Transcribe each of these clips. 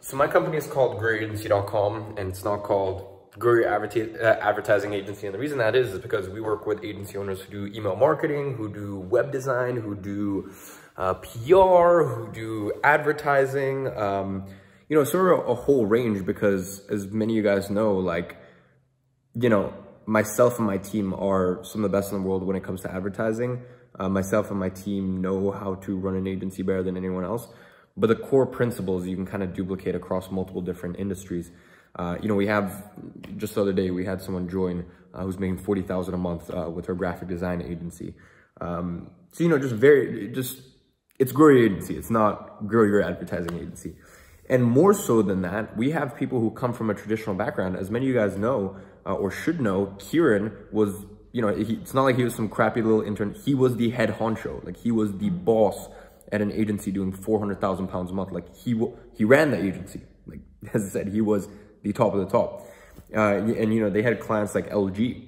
So my company is called GrowYourAgency.com, and it's not called Grow Your Advertising Agency. And the reason that is because we work with agency owners who do email marketing, who do web design, who do PR, who do advertising, sort of a whole range, because as many of you guys know, myself and my team are some of the best in the world when it comes to advertising. Myself and my team know how to run an agency better than anyone else. But the core principles you can kind of duplicate across multiple different industries. We have, just the other day, we had someone join who's making $40,000 a month with her graphic design agency. It's Grow Your Agency. It's not Grow Your Advertising Agency. And more so than that, we have people who come from a traditional background. As many of you guys know, or should know, Kieran was, it's not like he was some crappy little intern. He was the head honcho. Like, he was the boss at an agency doing £400,000 a month. Like, he ran the agency. Like, as I said, he was the top of the top. They had clients like LG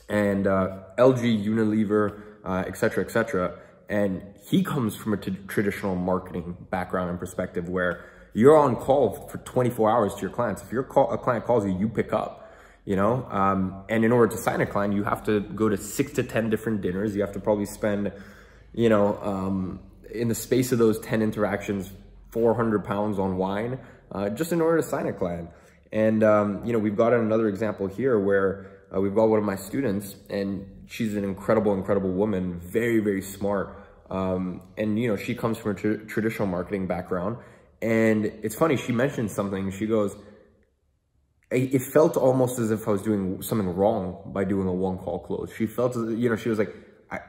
and LG, Unilever, et cetera, et cetera. And he comes from a traditional marketing background and perspective where you're on call for 24 hours to your clients. If a client calls you, you pick up, and in order to sign a client, you have to go to 6 to 10 different dinners. You have to probably spend, in the space of those 10 interactions, 400 pounds on wine, just in order to sign a client. And, we've got another example here where we've got one of my students, and she's an incredible, incredible woman, very, very smart. She comes from a traditional marketing background. And it's funny, she mentioned something. She goes, it felt almost as if I was doing something wrong by doing a one-call close. She felt, she was like,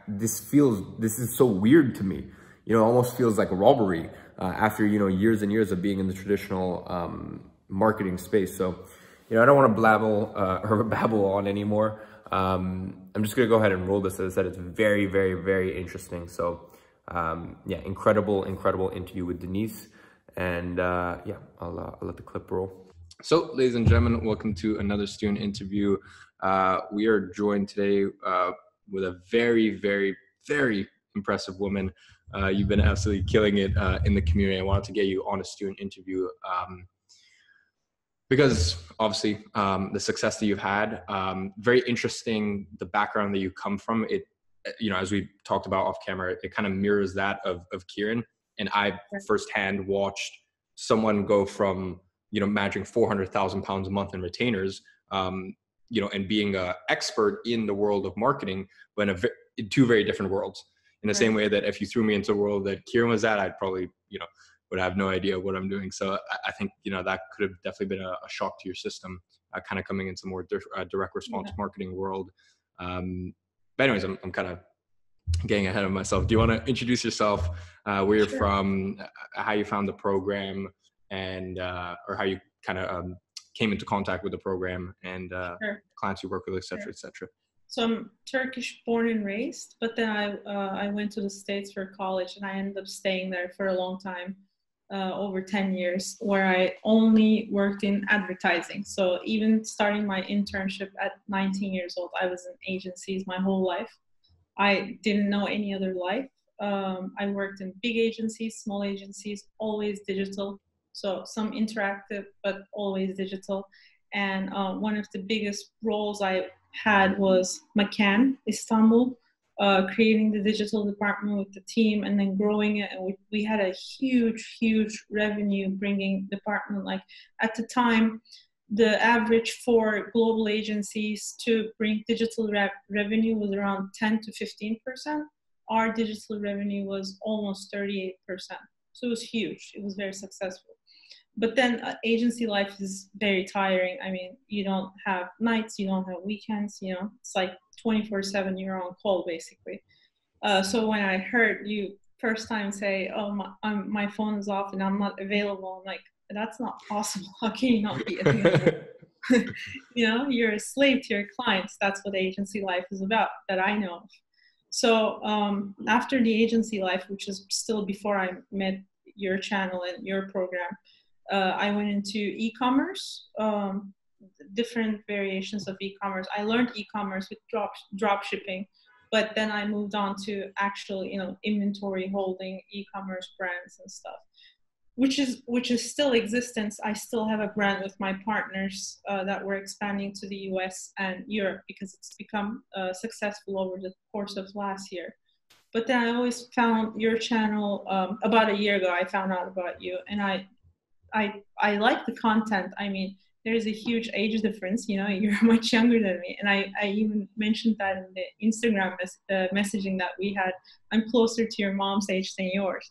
this is so weird to me. It almost feels like a robbery after, years and years of being in the traditional marketing space. So, I don't want to babble on anymore. I'm just going to go ahead and roll this. As I said, it's very, very, very interesting. So, incredible, incredible interview with Denise. And I'll let the clip roll. So, ladies and gentlemen, welcome to another student interview. We are joined today with a very, very, very impressive woman. You've been absolutely killing it in the community. I wanted to get you on a student interview because obviously the success that you've had, very interesting, the background that you come from. It, as we talked about off camera, it kind of mirrors that of Kieran. And I firsthand watched someone go from, managing 400,000 pounds a month in retainers, and being an expert in the world of marketing, but in two very different worlds. In the same way that if you threw me into a world that Kieran was at, I'd probably, would have no idea what I'm doing. So I think, that could have definitely been a shock to your system, kind of coming into more direct response marketing world. But anyways, I'm kind of getting ahead of myself. Do you want to introduce yourself, where you're from, how you found the program, and or how you kind of came into contact with the program, and clients you work with, et cetera, et cetera? So I'm Turkish born and raised, but then I went to the States for college, and I ended up staying there for a long time, over 10 years, where I only worked in advertising. So even starting my internship at 19 years old, I was in agencies my whole life. I didn't know any other life. I worked in big agencies, small agencies, always digital. So some interactive, but always digital. And one of the biggest roles I had was McCann, Istanbul, creating the digital department with the team and then growing it. And we had a huge, huge revenue bringing department. Like, at the time, the average for global agencies to bring digital revenue was around 10 to 15%. Our digital revenue was almost 38%. So it was huge. It was very successful. But then agency life is very tiring. I mean, you don't have nights, you don't have weekends, it's like 24/7, you're on call basically. So when I heard you first time say, oh, my phone is off and I'm not available, I'm like, that's not possible. How can you not be available? You're a slave to your clients. That's what agency life is about, that I know of. So after the agency life, which is still before I met your channel and your program, I went into e-commerce, different variations of e-commerce. I learned e-commerce with drop shipping, but then I moved on to actual, inventory holding, e-commerce brands and stuff. which is still existence. I still have a brand with my partners that we're expanding to the US and Europe because it's become successful over the course of last year. But then I always found your channel about a year ago. I found out about you, and I like the content. I mean, there is a huge age difference. You know, you're much younger than me, and I even mentioned that in the Instagram messaging that we had. I'm closer to your mom's age than yours.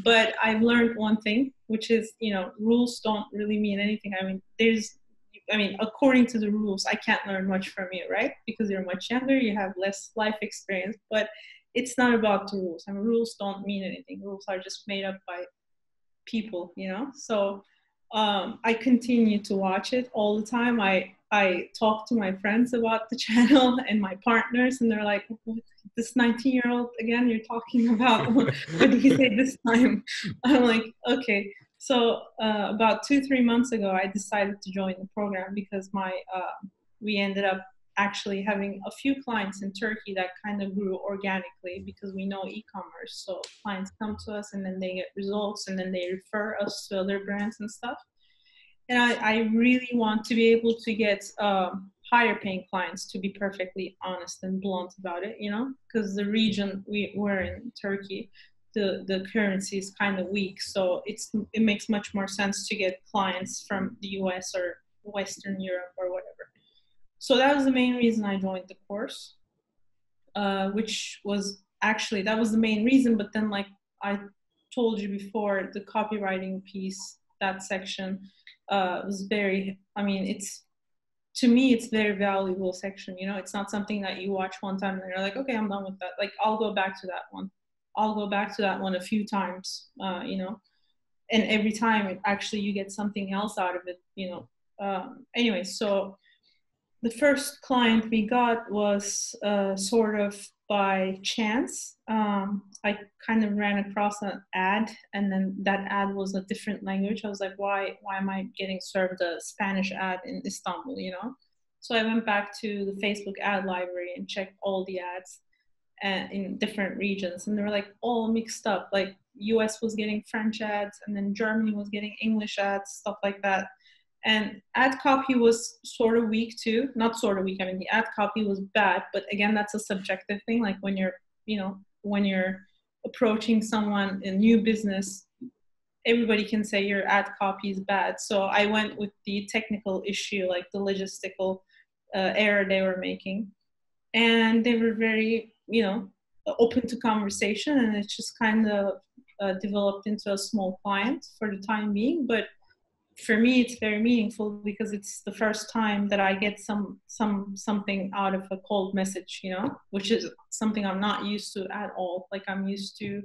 But I've learned one thing, which is, you know, rules don't really mean anything. I mean, according to the rules, I can't learn much from you, right? Because you're much younger, you have less life experience, but it's not about the rules. I mean, rules don't mean anything. Rules are just made up by people, you know? So I continue to watch it all the time. I talk to my friends about the channel and my partners, and they're like, this 19-year-old again you're talking about? What did he say this time? I'm like, okay. So about 2-3 months ago, I decided to join the program because we ended up actually having a few clients in Turkey that kind of grew organically because we know e-commerce. So clients come to us and then they get results and then they refer us to other brands and stuff. And I really want to be able to get higher paying clients, to be perfectly honest and blunt about it, you know, because the region we're in, Turkey, the currency is kind of weak. So it makes much more sense to get clients from the US or Western Europe or whatever. So that was the main reason I joined the course, which was actually, that was the main reason. But then, like I told you before, the copywriting piece, that section was very, I mean, to me, it's very valuable section. You know, it's not something that you watch one time and you're like, okay, I'm done with that. Like, I'll go back to that one. I'll go back to that one a few times, you know, and every time actually you get something else out of it, you know. Anyway, so the first client we got was sort of by chance. I kind of ran across an ad, and then that ad was a different language. I was like, why am I getting served a Spanish ad in Istanbul, you know? So I went back to the Facebook ad library and checked all the ads in different regions, and they were like all mixed up. Like US was getting French ads, and then Germany was getting English ads, stuff like that. And ad copy was sort of weak too. Not sort of weak, I mean, the ad copy was bad, but again, that's a subjective thing. Like when you're, you know, when you're approaching someone in new business, everybody can say your ad copy is bad. So I went with the technical issue, like the logistical error they were making. And they were very, you know, open to conversation, and it just kind of developed into a small client for the time being. But for me, it's very meaningful because it's the first time that I get something out of a cold message, you know, which is something I'm not used to at all. Like I'm used to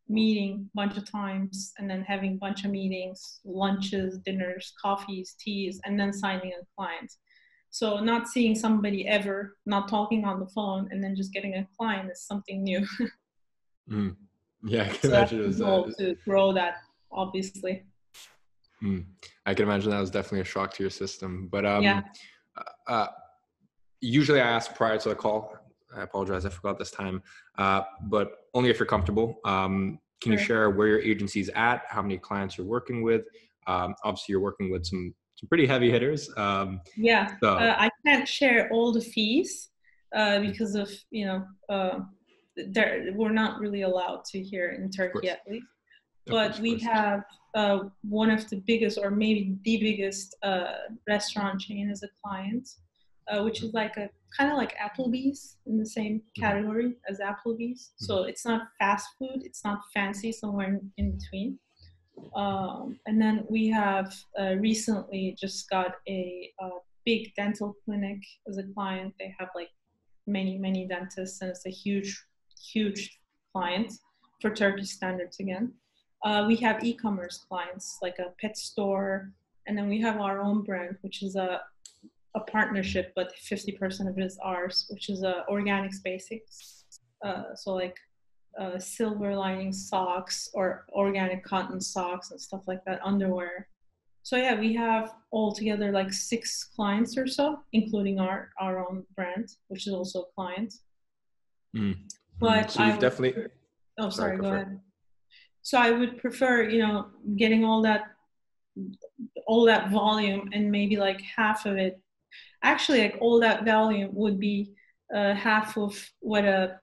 meeting a bunch of times and then having a bunch of meetings, lunches, dinners, coffees, teas, and then signing a client. So not seeing somebody ever, not talking on the phone, and then just getting a client is something new. Yeah, I can imagine it was to grow that, obviously. I can imagine that was definitely a shock to your system. But yeah. Usually I ask prior to the call. I apologize, I forgot this time. But only if you're comfortable. Can you share where your agency's at, how many clients you're working with? Obviously, you're working with some pretty heavy hitters. I can't share all the fees because of, you know, we're not really allowed to here in Turkey at least. But we have one of the biggest, or maybe the biggest restaurant chain as a client, which is like a kind of like Applebee's, in the same category as Applebee's. So it's not fast food, it's not fancy, somewhere in between. And then we have recently just got a big dental clinic as a client. They have like many dentists, and it's a huge client for Turkish standards again. We have e-commerce clients like a pet store, and then we have our own brand, which is a partnership, but 50% of it is ours, which is Organics Basics. So like silver lining socks or organic cotton socks and stuff like that, underwear. So yeah, we have altogether like 6 clients or so, including our own brand, which is also a client. But so you've definitely. Oh, sorry, go ahead. So I would prefer, getting all that volume, and maybe like half of it, actually like all that volume would be half of what a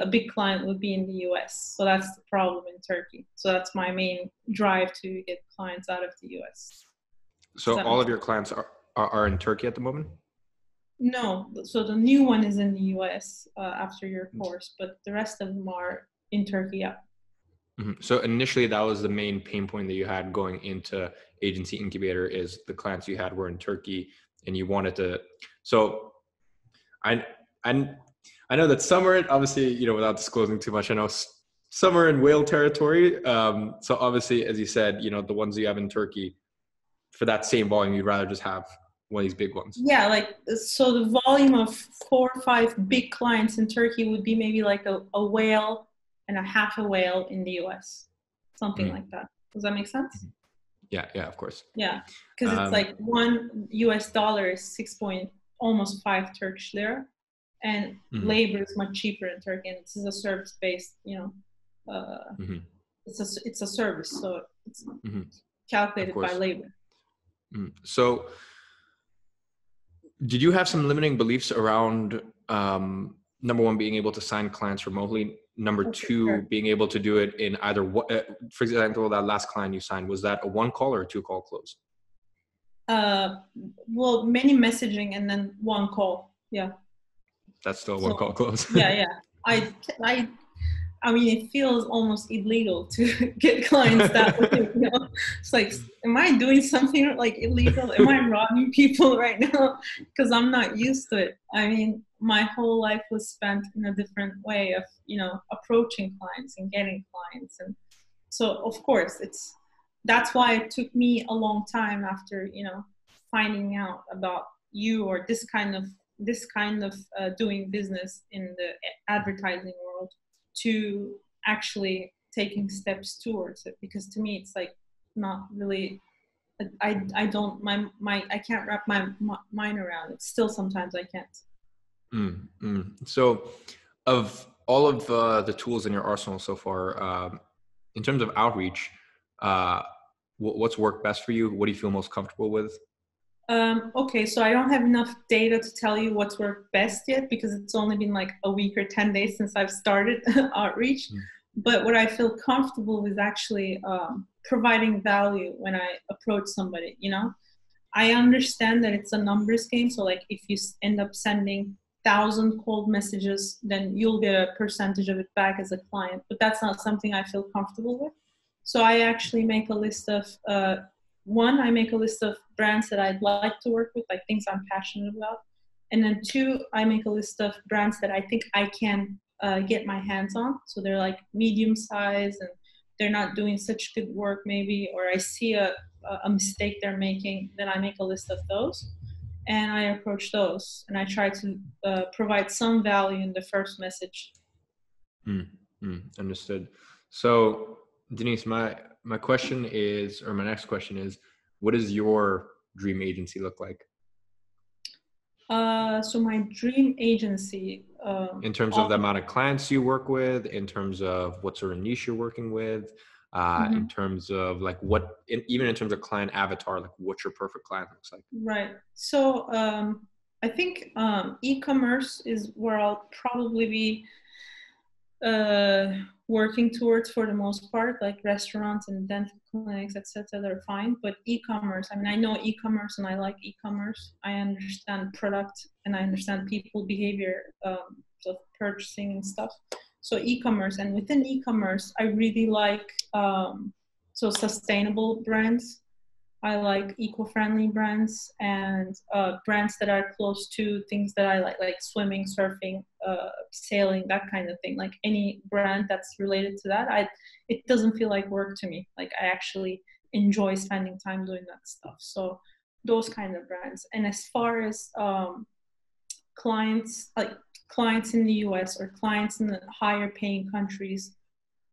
big client would be in the US. So that's the problem in Turkey. So that's my main drive, to get clients out of the US. So all of your clients are in Turkey at the moment? No, so the new one is in the US after your course, but the rest of them are in Turkey. Yeah. Mm-hmm. So initially, that was the main pain point that you had going into Agency Incubator, is the clients you had were in Turkey, and you wanted to. So I know that some are, obviously, without disclosing too much, I know some are in whale territory. So obviously, as you said, the ones you have in Turkey, for that same volume, you'd rather just have one of these big ones. Yeah, so the volume of 4 or 5 big clients in Turkey would be maybe like a whale and a half a whale in the US, something like that. Does that make sense? Yeah, of course. Yeah, because it's like $1 is almost 5 Turkish lira, and labor is much cheaper in Turkey, and this is a service-based, it's a service, so it's calculated by labor. So did you have some limiting beliefs around, number one, being able to sign clients remotely? Number two, being able to do it in either, for example, that last client you signed, was that a 1-call or a 2-call close? Well, many messaging and then 1 call. Yeah. That's still a 1-call close. Yeah. I mean, it feels almost illegal to get clients that way. It's like, am I doing something like illegal? Am I robbing people right now? Because I'm not used to it. I mean, my whole life was spent in a different way of, approaching clients and getting clients. And so, of course, that's why it took me a long time after, finding out about you, or this kind of doing business in the advertising world, to actually taking steps towards it. Because to me, it's like not really, I can't wrap my mind around it. Still, sometimes I can't. So of all of the tools in your arsenal so far, in terms of outreach, what's worked best for you? What do you feel most comfortable with? Okay, so I don't have enough data to tell you what's worked best yet, because it's only been like a week or 10 days since I've started outreach. But what I feel comfortable with, actually providing value when I approach somebody. I understand that it's a numbers game. So like, if you end up sending 1,000 cold messages, then you'll get a percentage of it back as a client. But that's not something I feel comfortable with. So I actually make a list of I make a list of brands that I'd like to work with, like things I'm passionate about. And then 2, I make a list of brands that I think I can get my hands on. So they're like medium size, and they're not doing such good work maybe, or I see a mistake they're making. Then I make a list of those, and I approach those, and I try to provide some value in the first message. Understood. So Denise, my question is, or my next question is, what does your dream agency look like? So my dream agency, in terms of the amount of clients you work with, in terms of what sort of niche you're working with, in terms of like even in terms of client avatar, like what your perfect client looks like. Right. So I think e-commerce is where I'll probably be working towards for the most part. Like restaurants and dental clinics, etc., they're fine. But e-commerce, I mean, I know e-commerce and I like e-commerce. I understand product and I understand people behavior, of purchasing and stuff. So e-commerce, and within e-commerce, I really like sustainable brands. I like eco-friendly brands, and brands that are close to things that I like swimming, surfing, sailing, that kind of thing. Like any brand that's related to that, it doesn't feel like work to me. Like I actually enjoy spending time doing that stuff. So those kind of brands. And as far as clients in the US or clients in the higher paying countries,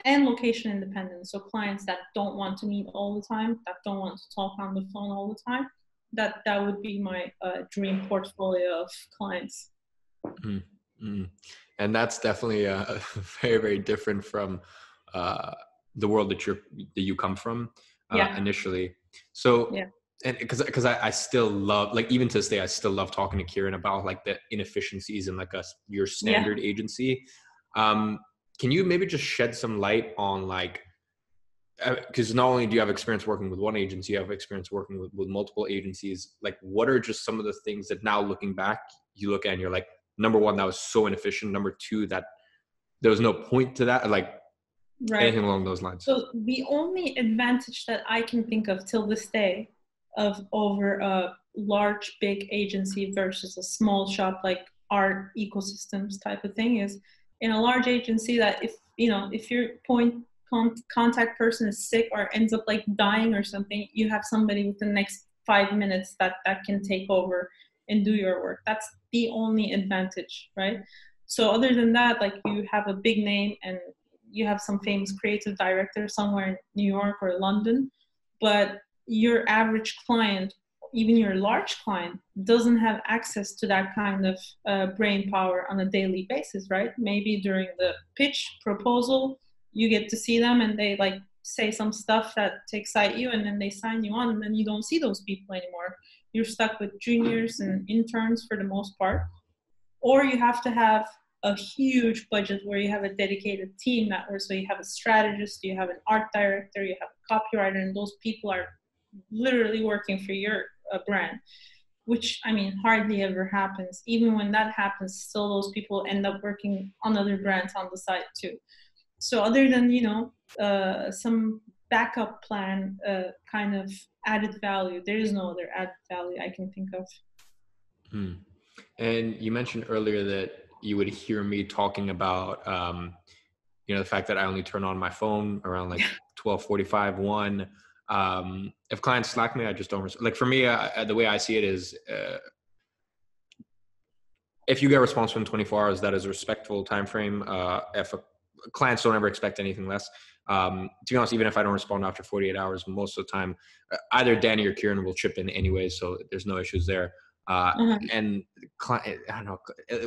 and location independent, so clients that don't want to meet all the time, that don't want to talk on the phone all the time, that would be my dream portfolio of clients. And that's definitely very, very different from the world that you come from initially. So, yeah. and because I still love, like, even to this day, I still love talking to Kieran about like the inefficiencies in like your standard agency. Can you maybe just shed some light on, like, because not only do you have experience working with one agency, you have experience working with multiple agencies. Like, what are just some of the things that now looking back, you look at and you're like, number one, that was so inefficient. Number two, that there was no point to that. Like, anything along those lines. So the only advantage that I can think of till this day of over a large, big agency versus a small shop, like our ecosystems type of thing, is in a large agency that if your contact person is sick or ends up like dying or something, you have somebody within the next 5 minutes that can take over and do your work. That's the only advantage, right? So other than that, like, you have a big name and you have some famous creative director somewhere in New York or London, but your average client, even your large client, doesn't have access to that kind of brain power on a daily basis, right? Maybe during the pitch proposal, you get to see them and they like say some stuff that to excite you, and then they sign you on, and then you don't see those people anymore. You're stuck with juniors and interns for the most part. Or you have to have a huge budget where you have a dedicated team that works. So you have a strategist, you have an art director, you have a copywriter, and those people are literally working for your brand, which, I mean, hardly ever happens. Even when that happens, still those people end up working on other brands on the side too. So other than, some backup plan kind of added value, there is no other added value I can think of. And you mentioned earlier that you would hear me talking about, the fact that I only turn on my phone around like 12:45, 1. If clients Slack me, I just don't, like, for me, the way I see it is, if you get a response within 24 hours, that is a respectful time frame. If clients don't ever expect anything less. To be honest, even if I don't respond after 48 hours, most of the time, either Danny or Kieran will chip in anyway, so there's no issues there. And I don't know,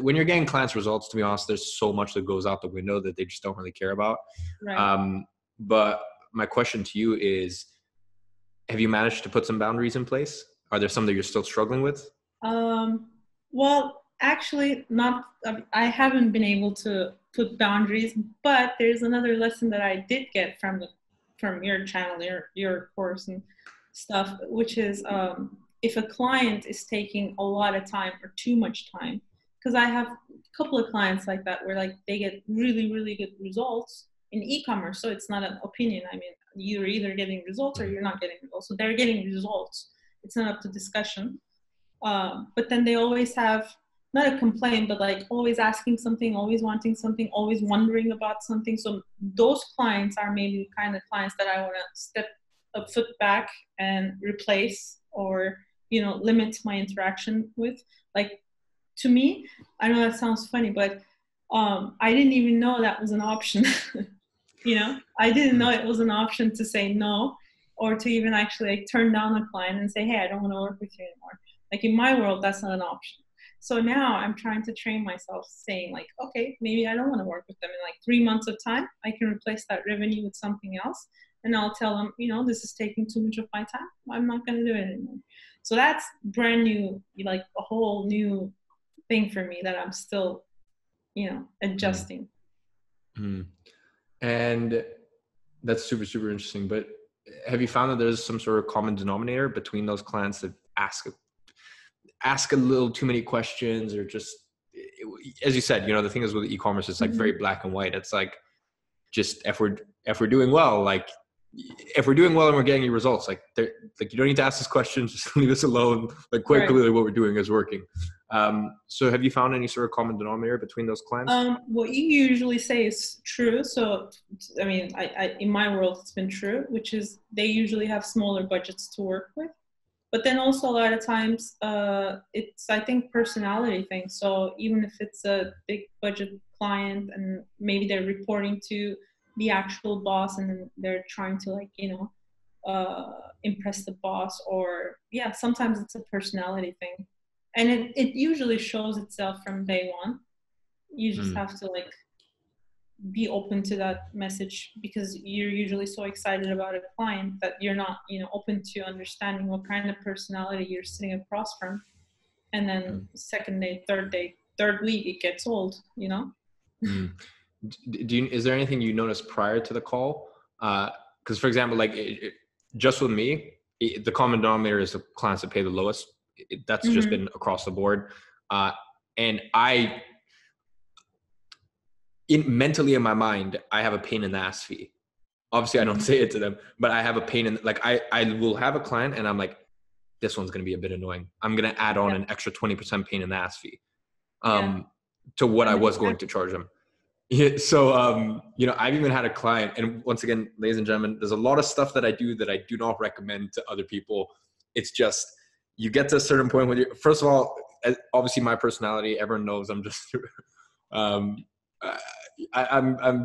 when you're getting clients results, to be honest, there's so much that goes out the window that they just don't really care about. Right. But my question to you is, have you managed to put some boundaries in place? Are there some that you're still struggling with? Well, actually not. I haven't been able to put boundaries, but there's another lesson that I did get from your channel, your course and stuff, which is, if a client is taking a lot of time or too much time, because I have a couple of clients like that where like they get really, really good results in e-commerce. So it's not an opinion. I mean, you're either getting results or you're not getting results. So they're getting results. It's not up to discussion. But then they always have, not a complaint, but like always asking something, always wanting something, always wondering about something. So those clients are maybe the kind of clients that I want to step a foot back and replace, or limit my interaction with. Like, to me, I know that sounds funny, but I didn't even know that was an option. I didn't know it was an option to say no, or to even actually like turn down a client and say, hey, I don't want to work with you anymore. Like, in my world, that's not an option. So now I'm trying to train myself, saying like, okay, maybe I don't want to work with them in like 3 months of time. I can replace that revenue with something else. And I'll tell them, this is taking too much of my time. I'm not going to do it anymore. So that's brand new, like a whole new thing for me that I'm still, adjusting. And that's super, super interesting. But have you found that there's some sort of common denominator between those clients that ask a little too many questions, or just, as you said, the thing is with e-commerce, it's like very black and white. It's like, just if we're doing well, like, if we're doing well and we're getting your results, like you don't need to ask this question, just leave us alone. Like, quite clearly what we're doing is working. So have you found any sort of common denominator between those clients? What you usually say is true. So, I mean, I in my world, it's been true, which is they usually have smaller budgets to work with. But then also a lot of times it's, I think, personality thing. So even if it's a big budget client and maybe they're reporting to the actual boss and then they're trying to like, impress the boss, or sometimes it's a personality thing. And it usually shows itself from day one. You just have to like be open to that message, because you're usually so excited about a client that you're not, open to understanding what kind of personality you're sitting across from. And then second day, third week, it gets old, Mm. Is there anything you noticed prior to the call? Because for example, like just with me, the common denominator is the clients that pay the lowest. That's just been across the board. And mentally in my mind, I have a pain in the ass fee. Obviously I don't say it to them, but I have a pain in, like, I will have a client and I'm like, this one's going to be a bit annoying. I'm going to add on an extra 20% pain in the ass fee to what I was going to charge them. Yeah, so, I've even had a client, and once again, ladies and gentlemen, there's a lot of stuff that I do not recommend to other people. It's just, you get to a certain point when you're, first of all, obviously my personality, everyone knows I'm just, I'm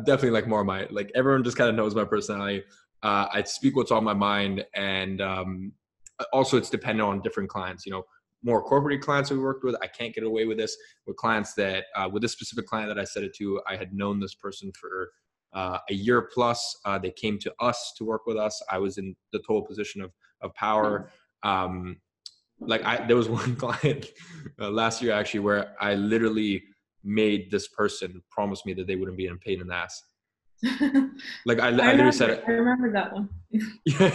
definitely like more of my, like, everyone just kind of knows my personality. I speak what's on my mind, and also it's dependent on different clients, more corporate clients we worked with, I can't get away with this. With clients that, with this specific client that I said it to, I had known this person for a year plus. They came to us to work with us. I was in the total position of power. There was one client last year actually where I literally made this person promise me that they wouldn't be in pain in the ass. Like I literally said it. I remember that one.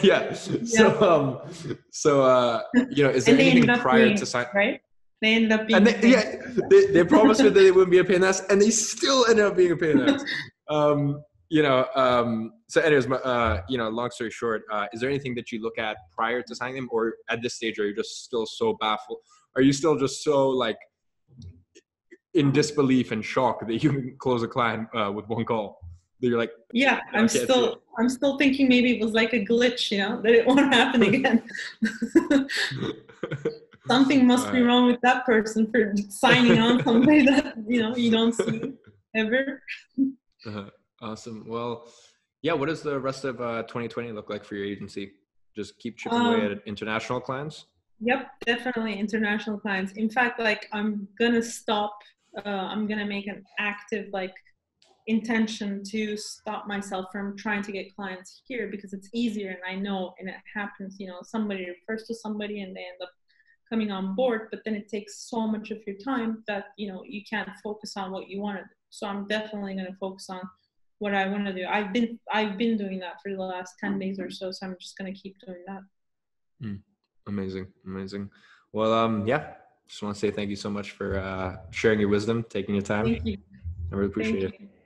yeah. Is there anything prior to sign? Right? They ended up being. They promised me that they wouldn't be a pain in the ass, and they still ended up being a pain in the ass. So anyways, long story short, is there anything that you look at prior to signing them, or at this stage are you just still so baffled? Are you still just so like in disbelief and shock that you can close a client with one call? That you're like, yeah, I'm still thinking maybe it was like a glitch, that it won't happen again. Something must be wrong with that person for signing on somebody that you don't see ever. Awesome. Well, yeah. What does the rest of 2020 look like for your agency? Just keep chipping away at international clients. Yep, definitely international clients. In fact, like I'm gonna stop. I'm gonna make an active intention to stop myself from trying to get clients here, because it's easier, and I know, and it happens, somebody refers to somebody and they end up coming on board, but then it takes so much of your time that you can't focus on what you want to do. So I'm definitely going to focus on what I want to do. I've been doing that for the last 10 days or so I'm just going to keep doing that. Amazing. Well, just want to say thank you so much for sharing your wisdom, taking your time. Thank you. I really appreciate it.